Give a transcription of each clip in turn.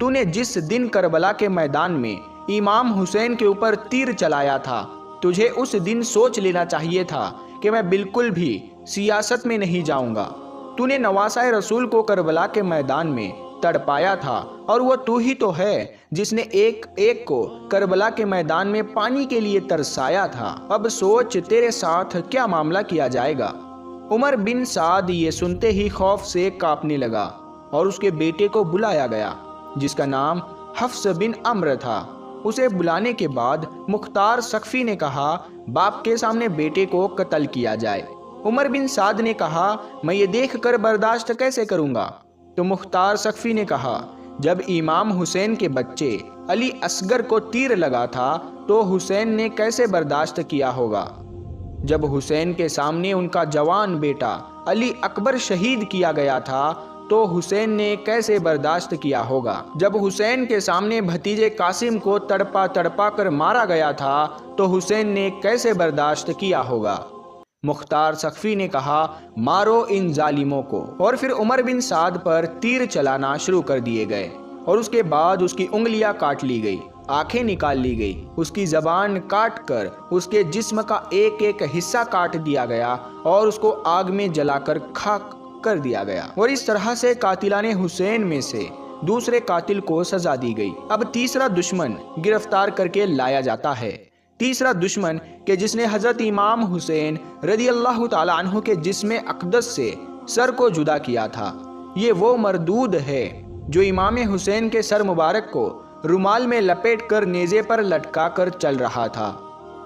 تو نے جس دن کربلا کے میدان میں امام حسین کے اوپر تیر چلایا تھا، تجھے اس دن سوچ لینا چاہیے تھا کہ میں بالکل بھی سیاست میں نہیں جاؤں گا۔ تو نے نواسہ رسول کو کربلا کے میدان میں تڑپایا تھا، اور وہ تو ہی تو ہے جس نے ایک ایک کو کربلا کے میدان میں پانی کے لیے ترسایا تھا۔ اب سوچ تیرے ساتھ کیا معاملہ کیا جائے گا۔ عمر بن سعد یہ سنتے ہی خوف سے کانپنے لگا، اور اس کے بیٹے کو بلایا گیا جس کا نام حفص بن عمرو تھا۔ اسے بلانے کے بعد مختار سقفی نے کہا باپ کے سامنے بیٹے کو قتل کیا جائے۔ عمر بن سعد نے کہا میں یہ دیکھ کر برداشت کیسے کروں گا؟ تو مختار سقفی نے کہا جب امام حسین کے بچے علی اصغر کو تیر لگا تھا تو حسین نے کیسے برداشت کیا ہوگا؟ جب حسین کے سامنے ان کا جوان بیٹا علی اکبر شہید کیا گیا تھا تو حسین نے کیسے برداشت کیا ہوگا؟ جب حسین کے سامنے بھتیجے قاسم کو تڑپا تڑپا کر مارا گیا تھا تو حسین نے کیسے برداشت کیا ہوگا؟ مختار سقفی نے کہا مارو ان ظالموں کو، اور پھر عمر بن سعد پر تیر چلانا شروع کر دیے گئے، اور اس کے بعد اس کی انگلیاں کاٹ لی گئی، آنکھیں نکال لی گئی، اس کی زبان کاٹ کر اس کے جسم کا ایک ایک حصہ کاٹ دیا گیا اور اس کو آگ میں جلا کر خاک کر دیا گیا، اور اس طرح سے قاتلان حسین میں سے دوسرے قاتل کو سزا دی گئی۔ اب تیسرا دشمن گرفتار کر کے لایا جاتا ہے۔ تیسرا دشمن کہ جس نے حضرت امام حسین رضی اللہ تعالیٰ عنہ کے جسم اقدس سے سر کو جدا کیا تھا، یہ وہ مردود ہے جو امام حسین کے سر مبارک کو رومال میں لپیٹ کر نیزے پر لٹکا کر چل رہا تھا۔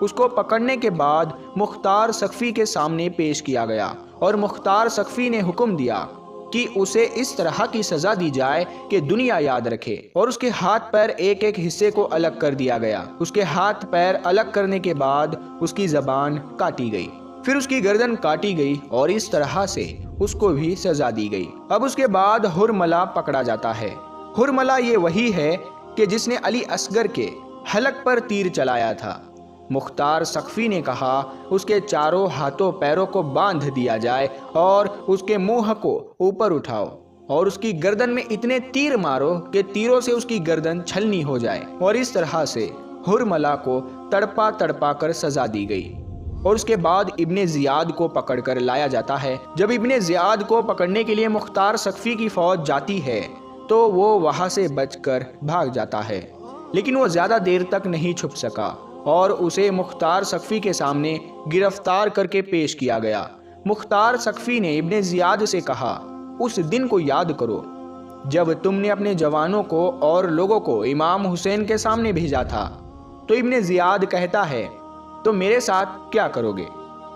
اس کو پکڑنے کے بعد مختار سقفی کے سامنے پیش کیا گیا، اور مختار سقفی نے حکم دیا کہ اسے اس طرح کی سزا دی جائے کہ دنیا یاد رکھے، اور اس کے ہاتھ پیر ایک ایک حصے کو الگ کر دیا گیا۔ اس کے ہاتھ پیر الگ کرنے کے بعد اس کی زبان کاٹی گئی، پھر اس کی گردن کاٹی گئی، اور اس طرح سے اس کو بھی سزا دی گئی۔ اب اس کے بعد حرملہ پکڑا جاتا ہے۔ حرملہ یہ وہی ہے کہ جس نے علی اصغر کے حلق پر تیر چلایا تھا۔ مختار سقفی نے کہا اس کے چاروں ہاتھوں پیروں کو باندھ دیا جائے اور اس کے منہ کو اوپر اٹھاؤ، اور اس کی گردن میں اتنے تیر مارو کہ تیروں سے اس کی گردن چھلنی ہو جائے، اور اس طرح سے حرملہ کو تڑپا تڑپا کر سزا دی گئی۔ اور اس کے بعد ابن زیاد کو پکڑ کر لایا جاتا ہے۔ جب ابن زیاد کو پکڑنے کے لیے مختار سقفی کی فوج جاتی ہے تو وہ وہاں سے بچ کر بھاگ جاتا ہے، لیکن وہ زیادہ دیر تک نہیں چھپ سکا، اور اسے مختار سقفی کے سامنے گرفتار کر کے پیش کیا گیا۔ مختار سقفی نے ابن زیاد سے کہا اس دن کو یاد کرو جب تم نے اپنے جوانوں کو اور لوگوں کو امام حسین کے سامنے بھیجا تھا۔ تو ابن زیاد کہتا ہے تو میرے ساتھ کیا کرو گے؟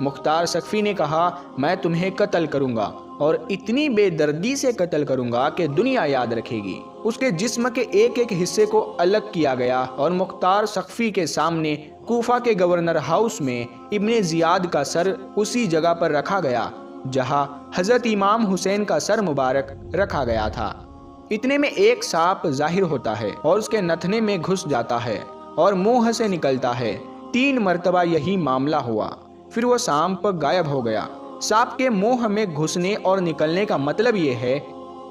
مختار سقفی نے کہا میں تمہیں قتل کروں گا، اور اتنی بے دردی سے قتل کروں گا کہ دنیا یاد رکھے گی۔ اس کے جسم کے ایک ایک حصے کو الگ کیا گیا، اور مختار سقفی کے سامنے کوفہ کے گورنر ہاؤس میں ابن زیاد کا سر اسی جگہ پر رکھا گیا جہاں حضرت امام حسین کا سر مبارک رکھا گیا تھا۔ اتنے میں ایک سانپ ظاہر ہوتا ہے اور اس کے نتھنے میں گھس جاتا ہے اور منہ سے نکلتا ہے۔ 3 مرتبہ یہی معاملہ ہوا، پھر وہ سانپ غائب ہو گیا۔ سانپ کے منہ میں گھسنے اور نکلنے کا مطلب یہ ہے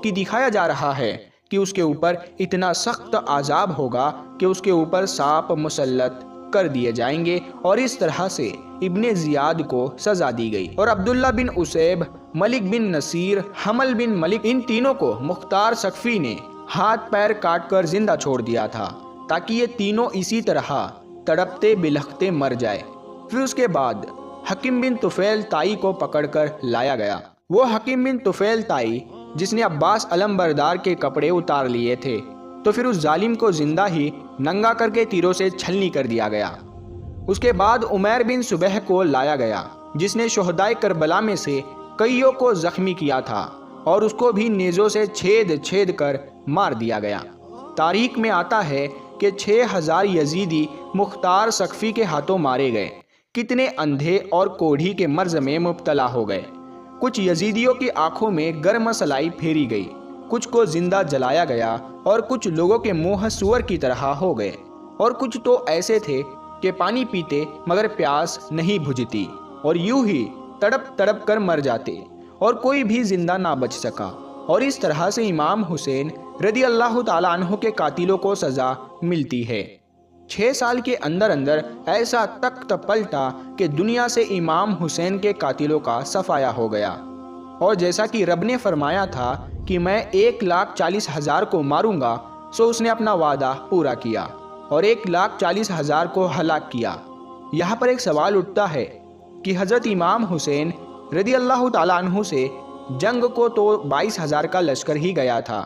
کہ دکھایا جا رہا ہے کہ اس کے اوپر اتنا سخت عذاب ہوگا کہ اس کے اوپر سانپ مسلط کر دیے جائیں گے، اور اس طرح سے ابن زیاد کو سزا دی گئی۔ اور عبداللہ بن اسیب، ملک بن نصیر، حمل بن ملک، ان تینوں کو مختار سقفی نے ہاتھ پیر کاٹ کر زندہ چھوڑ دیا تھا تاکہ یہ تینوں اسی طرح تڑپتے بلختے مر جائے۔ پھر اس کے بعد حکیم بن طفیل طائی کو پکڑ کر لایا گیا۔ وہ حکیم بن طفیل طائی جس نے عباس علم بردار کے کپڑے اتار لیے تھے، تو پھر اس ظالم کو زندہ ہی ننگا کر کے تیروں سے چھلنی کر دیا گیا۔ اس کے بعد عمیر بن صبح کو لایا گیا جس نے شہدائے کربلا میں سے کئیوں کو زخمی کیا تھا، اور اس کو بھی نیزوں سے چھید چھید کر مار دیا گیا۔ تاریخ میں آتا ہے کہ 6000 یزیدی مختار سقفی کے ہاتھوں مارے گئے۔ کتنے اندھے اور کوڑھی کے مرض میں مبتلا ہو گئے۔ کچھ یزیدیوں کی آنکھوں میں گرم سلائی پھیری گئی، کچھ کو زندہ جلایا گیا، اور کچھ لوگوں کے منہ سور کی طرح ہو گئے، اور کچھ تو ایسے تھے کہ پانی پیتے مگر پیاس نہیں بجھتی، اور یوں ہی تڑپ تڑپ کر مر جاتے، اور کوئی بھی زندہ نہ بچ سکا۔ اور اس طرح سے امام حسین رضی اللہ تعالیٰ عنہ کے قاتلوں کو سزا ملتی ہے۔ 6 سال کے اندر اندر ایسا تخت پلٹا کہ دنیا سے امام حسین کے قاتلوں کا صفایا ہو گیا، اور جیسا کہ رب نے فرمایا تھا کہ میں 1,40,000 کو ماروں گا، سو اس نے اپنا وعدہ پورا کیا اور 1,40,000 کو ہلاک کیا۔ یہاں پر ایک سوال اٹھتا ہے کہ حضرت امام حسین رضی اللہ تعالیٰ عنہ سے جنگ کو تو 22,000 کا لشکر ہی گیا تھا،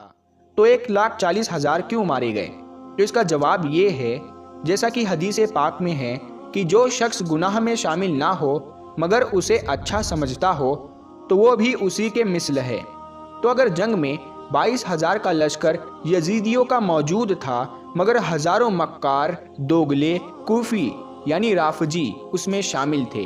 تو 1,40,000 کیوں مارے گئے؟ تو اس کا جواب یہ ہے، جیسا کہ حدیث پاک میں ہے کہ جو شخص گناہ میں شامل نہ ہو مگر اسے اچھا سمجھتا ہو تو وہ بھی اسی کے مثل ہے۔ تو اگر جنگ میں 22,000 کا لشکر یزیدیوں کا موجود تھا مگر ہزاروں مکار، دوگلے، کوفی یعنی رافضی اس میں شامل تھے،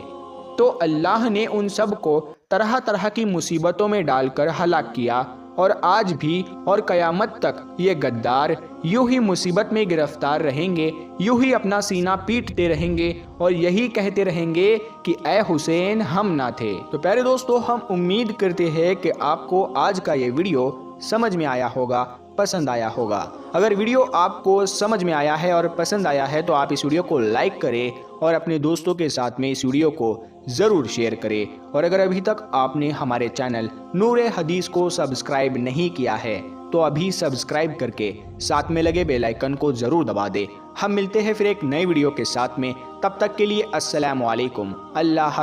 تو اللہ نے ان سب کو طرح طرح کی مصیبتوں میں ڈال کر ہلاک کیا، اور آج بھی اور قیامت تک یہ غدار یوں ہی مصیبت میں گرفتار رہیں گے، یوں ہی اپنا سینہ پیٹتے رہیں گے اور یہی کہتے رہیں گے کہ اے حسین ہم نہ تھے۔ تو پیارے دوستو، ہم امید کرتے ہیں کہ آپ کو آج کا یہ ویڈیو سمجھ میں آیا ہوگا، پسند آیا ہوگا۔ اگر ویڈیو آپ کو سمجھ میں آیا ہے اور پسند آیا ہے تو آپ اس ویڈیو کو لائک کریں اور اپنے دوستوں کے ساتھ میں اس ویڈیو کو ضرور شیئر کریں، اور اگر ابھی تک آپ نے ہمارے چینل نور حدیث کو سبسکرائب نہیں کیا ہے تو ابھی سبسکرائب کر کے ساتھ میں لگے بیل آئیکن کو ضرور دبا دیں۔ ہم ملتے ہیں پھر ایک نئے ویڈیو کے ساتھ میں، تب تک کے لیے السلام علیکم، اللہ